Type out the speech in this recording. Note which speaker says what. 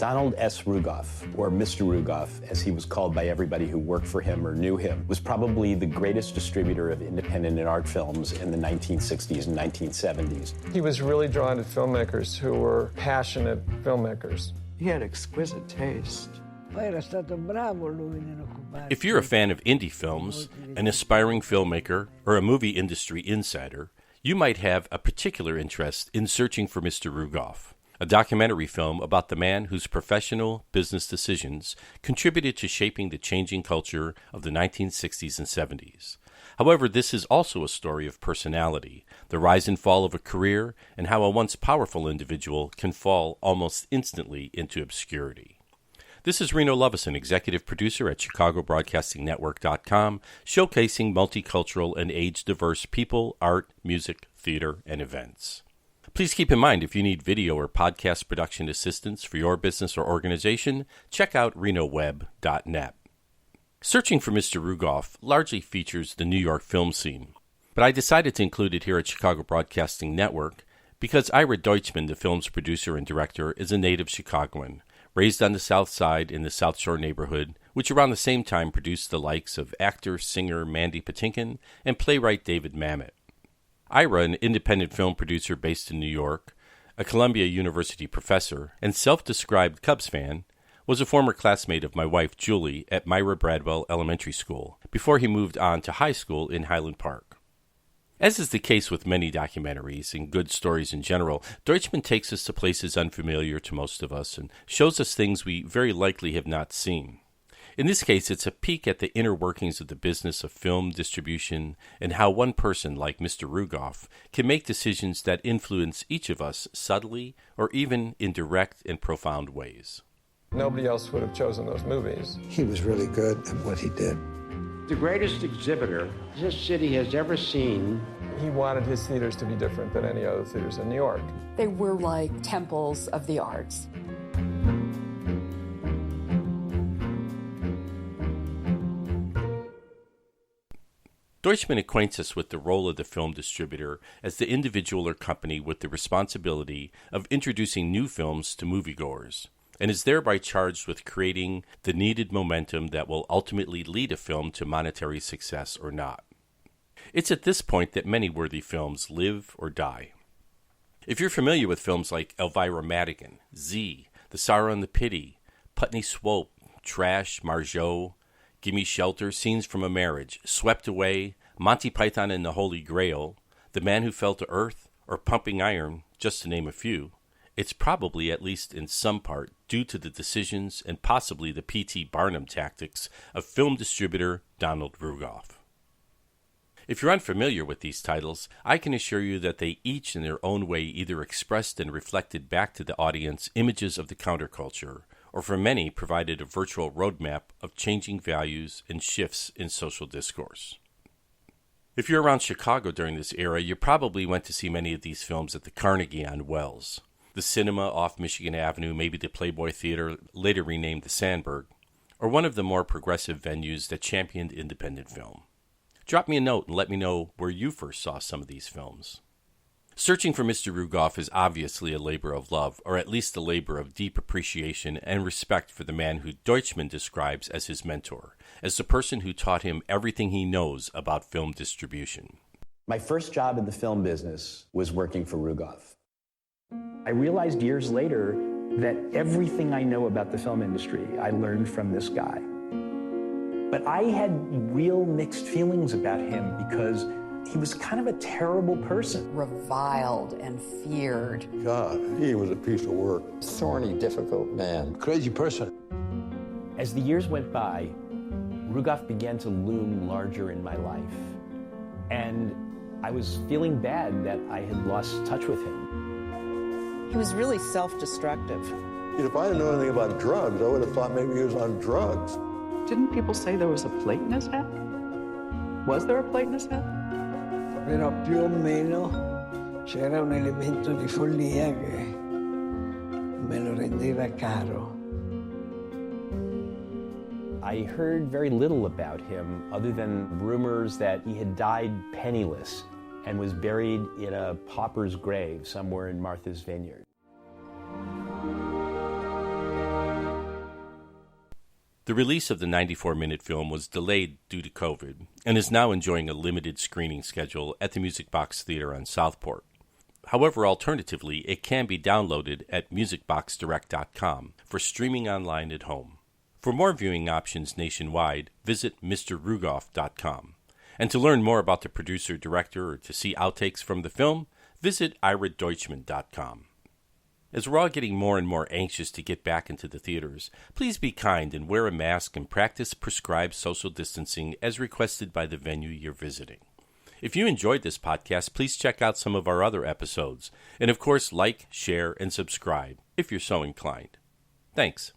Speaker 1: Donald S. Rugoff, or Mr. Rugoff, as he was called by everybody who worked for him or knew him, was probably the greatest distributor of independent and art films in the 1960s and 1970s.
Speaker 2: He was really drawn to filmmakers who were passionate filmmakers.
Speaker 3: He had exquisite taste.
Speaker 4: If you're a fan of indie films, an aspiring filmmaker, or a movie industry insider, you might have a particular interest in Searching for Mr. Rugoff, a documentary film about the man whose professional business decisions contributed to shaping the changing culture of the 1960s and 70s. However, this is also a story of personality, the rise and fall of a career, and how a once powerful individual can fall almost instantly into obscurity. This is Reno Lovison, executive producer at ChicagoBroadcastingNetwork.com, showcasing multicultural and age-diverse people, art, music, theater, and events. Please keep in mind, if you need video or podcast production assistance for your business or organization, check out renoweb.net. Searching for Mr. Rugoff largely features the New York film scene, but I decided to include it here at Chicago Broadcasting Network because Ira Deutchman, the film's producer and director, is a native Chicagoan, raised on the South Side in the South Shore neighborhood, which around the same time produced the likes of actor-singer Mandy Patinkin and playwright David Mamet. Ira, an independent film producer based in New York, a Columbia University professor, and self-described Cubs fan, was a former classmate of my wife Julie at Myra Bradwell Elementary School before he moved on to high school in Highland Park. As is the case with many documentaries and good stories in general, Deutchman takes us to places unfamiliar to most of us and shows us things we very likely have not seen. In this case, it's a peek at the inner workings of the business of film distribution and how one person like Mr. Rugoff can make decisions that influence each of us subtly or even in direct and profound ways.
Speaker 2: Nobody else would have chosen those movies.
Speaker 5: He was really good at what he did.
Speaker 6: The greatest exhibitor this city has ever seen.
Speaker 2: He wanted his theaters to be different than any other theaters in New York.
Speaker 7: They were like temples of the arts.
Speaker 4: Deutchman acquaints us with the role of the film distributor as the individual or company with the responsibility of introducing new films to moviegoers, and is thereby charged with creating the needed momentum that will ultimately lead a film to monetary success or not. It's at this point that many worthy films live or die. If you're familiar with films like Elvira Madigan, Z, The Sorrow and the Pity, Putney Swope, Trash, Margot, Gimme Shelter, Scenes from a Marriage, Swept Away, Monty Python and the Holy Grail, The Man Who Fell to Earth, or Pumping Iron, just to name a few, it's probably, at least in some part, due to the decisions and possibly the P.T. Barnum tactics of film distributor Donald Rugoff. If you're unfamiliar with these titles, I can assure you that they each in their own way either expressed and reflected back to the audience images of the counterculture, or for many provided a virtual roadmap of changing values and shifts in social discourse. If you're around Chicago during this era, you probably went to see many of these films at the Carnegie on Wells, the cinema off Michigan Avenue, maybe the Playboy Theater, later renamed the Sandberg, or one of the more progressive venues that championed independent film. Drop me a note and let me know where you first saw some of these films. Searching for Mr. Rugoff is obviously a labor of love, or at least a labor of deep appreciation and respect for the man who Deutchman describes as his mentor, as the person who taught him everything he knows about film distribution.
Speaker 1: My first job in the film business was working for Rugoff. I realized years later that everything I know about the film industry I learned from this guy. But I had real mixed feelings about him because he was kind of a terrible person.
Speaker 7: Reviled and feared.
Speaker 5: God, he was a piece of work.
Speaker 3: Thorny, difficult man.
Speaker 5: Crazy person.
Speaker 1: As the years went by, Rugoff began to loom larger in my life. And I was feeling bad that I had lost touch with him.
Speaker 8: He was really self-destructive.
Speaker 5: If I didn't know anything about drugs, I would have thought maybe he was on drugs.
Speaker 8: Didn't people say there was a plate in his head? Was there a plate in his head?
Speaker 9: Però più o meno c'era un elemento di follia che me lo rendeva caro.
Speaker 1: I heard very little about him other than rumors that he had died penniless and was buried in a pauper's grave somewhere in Martha's Vineyard.
Speaker 4: The release of the 94-minute film was delayed due to COVID and is now enjoying a limited screening schedule at the Music Box Theater on Southport. However, alternatively, it can be downloaded at musicboxdirect.com for streaming online at home. For more viewing options nationwide, visit mrrugoff.com. And to learn more about the producer-director or to see outtakes from the film, visit iradeutchman.com. As we're all getting more and more anxious to get back into the theaters, please be kind and wear a mask and practice prescribed social distancing as requested by the venue you're visiting. If you enjoyed this podcast, please check out some of our other episodes. And of course, like, share, and subscribe if you're so inclined. Thanks.